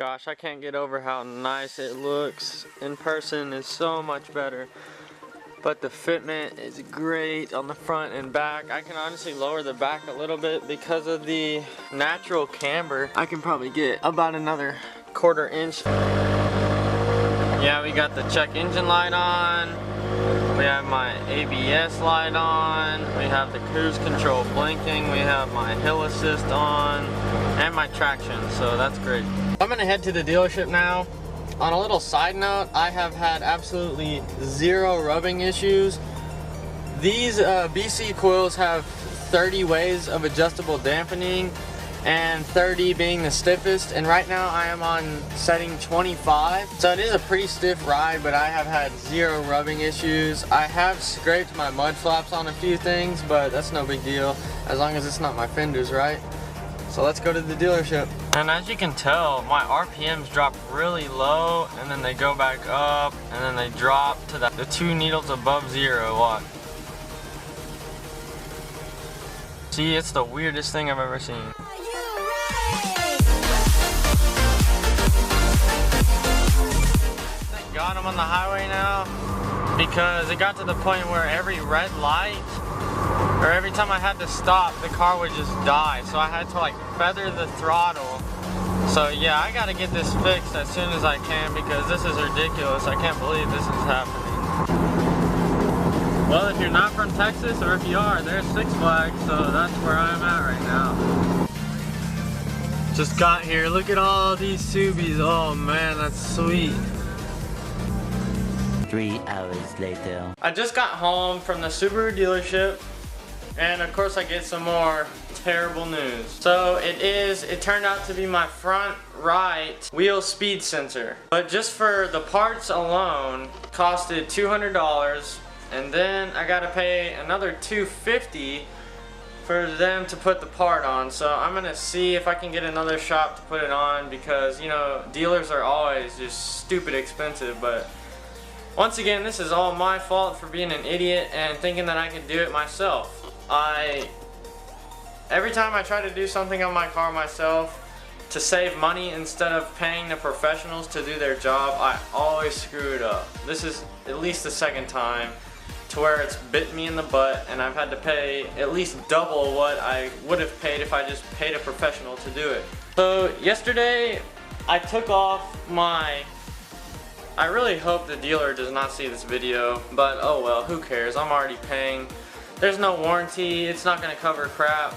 Gosh, I can't get over how nice it looks. In person is so much better. But the fitment is great on the front and back. I can honestly lower the back a little bit because of the natural camber. I can probably get about another 1/4 inch. Yeah, we got the check engine light on. We have my ABS light on. We have the cruise control blinking. We have my hill assist on and my traction, so that's great. I'm gonna head to the dealership now. On a little side note, I have had absolutely 0 rubbing issues. These BC coils have 30 ways of adjustable dampening and 30 being the stiffest, and right now I am on setting 25. So it is a pretty stiff ride, but I have had 0 rubbing issues. I have scraped my mud flaps on a few things, but that's no big deal as long as it's not my fenders, right? So let's go to the dealership. And as you can tell, my RPMs drop really low and then they go back up and then they drop to the 2 needles above 0. Watch. See, it's the weirdest thing I've ever seen. Thank God I'm on the highway now, because it got to the point where every red light, or every time I had to stop, the car would just die. So I had to like feather the throttle. So yeah, I gotta get this fixed as soon as I can, because this is ridiculous. I can't believe this is happening. Well, if you're not from Texas, or if you are, there's Six Flags, so that's where I'm at right now. Just got here. Look at all these Subies. Oh man, that's sweet. 3 hours later. I just got home from the Subaru dealership, and of course I get some more terrible news. So it turned out to be my front right wheel speed sensor. But just for the parts alone, costed $200, and then I gotta pay another $250 for them to put the part on. So I'm gonna see if I can get another shop to put it on, because you know, dealers are always just stupid expensive. But once again, this is all my fault for being an idiot and thinking that I could do it myself. Every time I try to do something on my car myself to save money instead of paying the professionals to do their job, I always screw it up. This is at least the 2nd time to where it's bit me in the butt, and I've had to pay at least double what I would have paid if I just paid a professional to do it. So yesterday I took off my... I really hope the dealer does not see this video, but oh well, who cares? I'm already paying. There's no warranty, it's not gonna cover crap.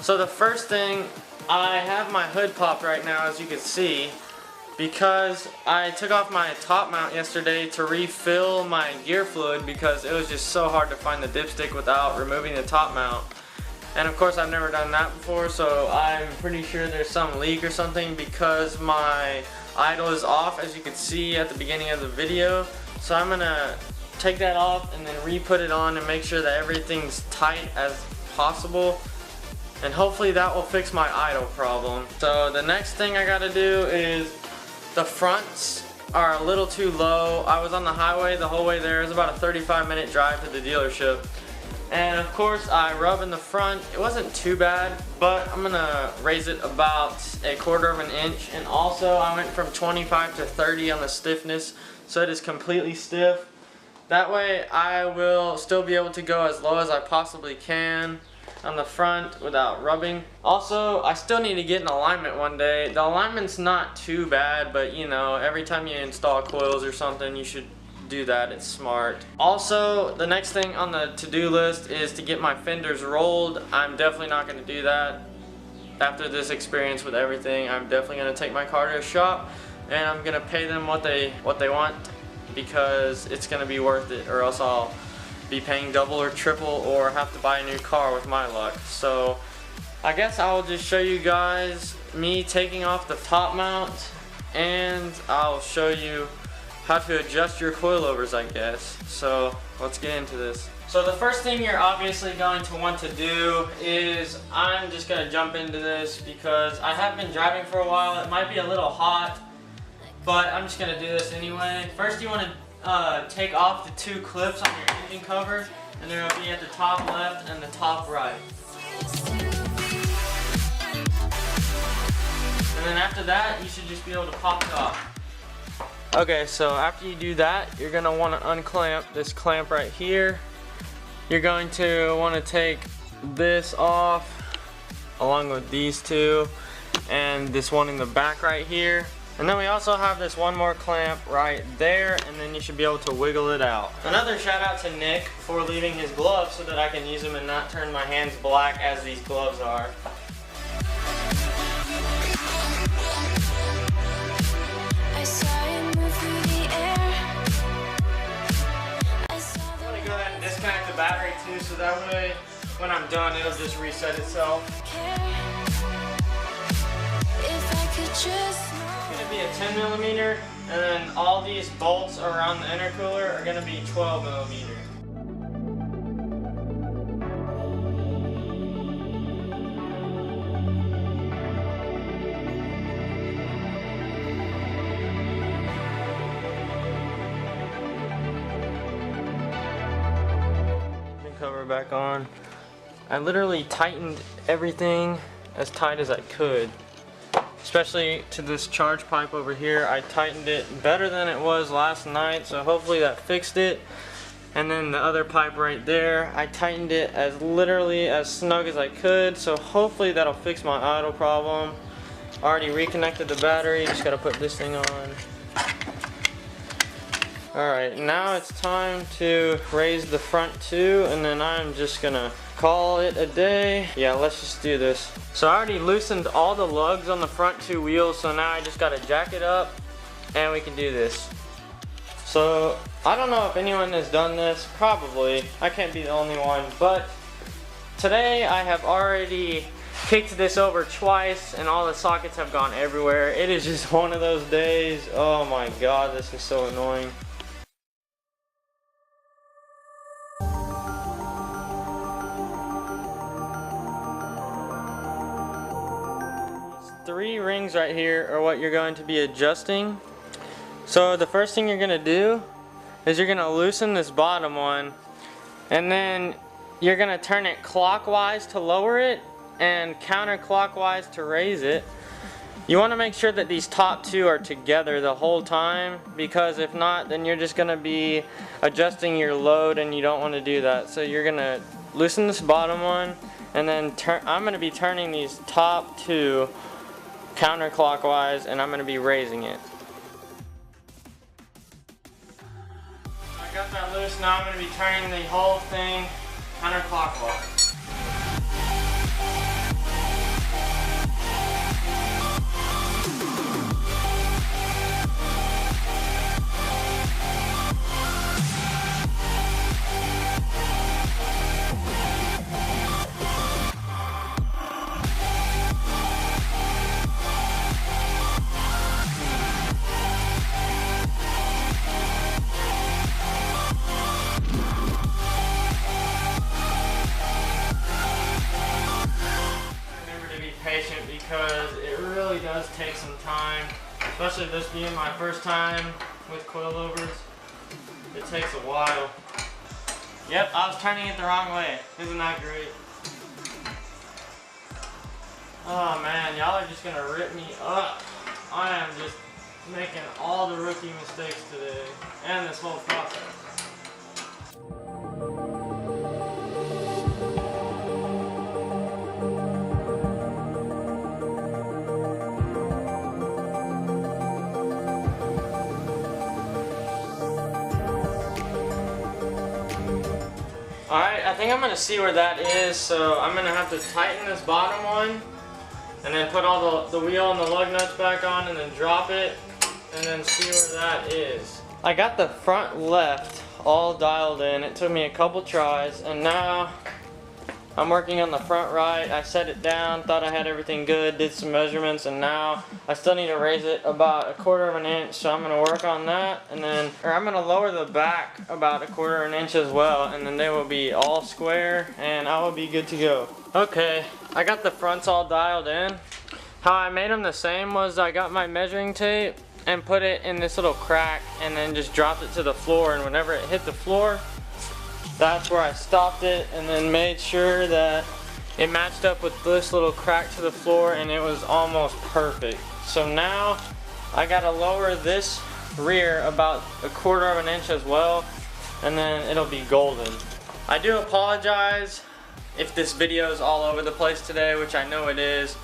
So the first thing, I have my hood popped right now, as you can see, because I took off my top mount yesterday to refill my gear fluid, because it was just so hard to find the dipstick without removing the top mount. And of course I've never done that before, so I'm pretty sure there's some leak or something, because my idle is off, as you can see at the beginning of the video. So I'm gonna take that off and then re-put it on and make sure that everything's tight as possible, and hopefully that will fix my idle problem. So the next thing I gotta do is, the fronts are a little too low. I was on the highway the whole way there. It was about a 35-minute drive to the dealership, and of course I rub in the front. It wasn't too bad, but I'm gonna raise it about a 1/4 inch. And also I went from 25 to 30 on the stiffness, so it is completely stiff. That way I will still be able to go as low as I possibly can on the front without rubbing. Also, I still need to get an alignment one day. The alignment's not too bad, but you know, every time you install coils or something, you should do that. It's smart. Also, the next thing on the to-do list is to get my fenders rolled. I'm definitely not going to do that. After this experience with everything, I'm definitely going to take my car to a shop, and I'm going to pay them what they want, because it's going to be worth it, or else I'll be paying double or triple or have to buy a new car with my luck. So I guess I'll just show you guys me taking off the top mount, and I'll show you how to adjust your coilovers, I guess. So let's get into this. So the first thing you're obviously going to want to do is, I'm just going to jump into this because I have been driving for a while. It might be a little hot, but I'm just going to do this anyway. First you want to take off the 2 clips on your engine cover, and they'll be at the top left and the top right. And And then after that, you should just be able to pop it off. Okay, so after you do that, you're gonna want to unclamp this clamp right here. You're going to want to take this off along with these two and this one in the back right here. And then we also have this one more clamp right there, and then you should be able to wiggle it out. Another shout out to Nick for leaving his gloves so that I can use them and not turn my hands black as these gloves are. I'm gonna go ahead and disconnect the battery too, so that way when I'm done it'll just reset itself. It's gonna be a 10 millimeter, and then all these bolts around the intercooler are gonna be 12 millimeter. Cover back on. I literally tightened everything as tight as I could, especially to this charge pipe over here. I tightened it better than it was last night, so hopefully that fixed it. And then the other pipe right there, I tightened it as literally as snug as I could, so hopefully that'll fix my idle problem. Already reconnected the battery, just gotta put this thing on. Alright, now it's time to raise the front two, and then I'm just gonna call it a day. Yeah, let's just do this. So I already loosened all the lugs on the front two wheels, so now I just gotta jack it up and we can do this. So I don't know if anyone has done this, probably. I can't be the only one, but today I have already kicked this over twice and all the sockets have gone everywhere. It is just one of those days. Oh my god, this is so annoying. Three rings right here are what you're going to be adjusting. So the first thing you're going to do is you're going to loosen this bottom one, and then you're going to turn it clockwise to lower it and counterclockwise to raise it. You want to make sure that these top two are together the whole time, because if not, then you're just going to be adjusting your load and you don't want to do that. So you're going to loosen this bottom one, and then I'm going to be turning these top two counterclockwise, and I'm going to be raising it. I got that loose. Now I'm going to be turning the whole thing counterclockwise. Because it really does take some time, especially this being my first time with coilovers. It takes a while. Yep, I was turning it the wrong way. Isn't that great? Oh man, y'all are just gonna rip me up. I am just making all the rookie mistakes today and this whole process. Alright, I think I'm going to see where that is, so I'm going to have to tighten this bottom one, and then put all the wheel and the lug nuts back on, and then drop it, and then see where that is. I got the front left all dialed in. It took me a couple tries, and now I'm working on the front right. I set it down, thought I had everything good, did some measurements, and now I still need to raise it about 1/4 of an inch, so I'm going to work on that, and then I'm going to lower the back about 1/4 of an inch as well, and then they will be all square, and I will be good to go. Okay, I got the fronts all dialed in. How I made them the same was I got my measuring tape and put it in this little crack, and then just dropped it to the floor, and whenever it hit the floor, that's where I stopped it, and then made sure that it matched up with this little crack to the floor, and it was almost perfect. So now I gotta lower this rear about 1/4 of an inch as well, and then it'll be golden. I do apologize if this video is all over the place today, which I know it is.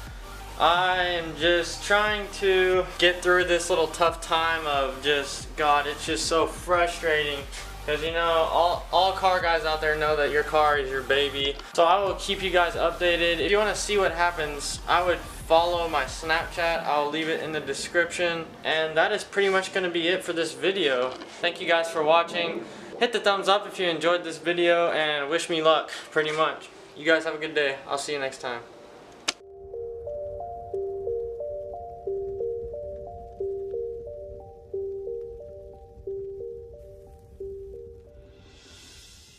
I am just trying to get through this little tough time of just, God, it's just so frustrating. Because, you know, all car guys out there know that your car is your baby. So I will keep you guys updated. If you want to see what happens, I would follow my Snapchat. I'll leave it in the description. And that is pretty much going to be it for this video. Thank you guys for watching. Hit the thumbs up if you enjoyed this video and wish me luck, pretty much. You guys have a good day. I'll see you next time.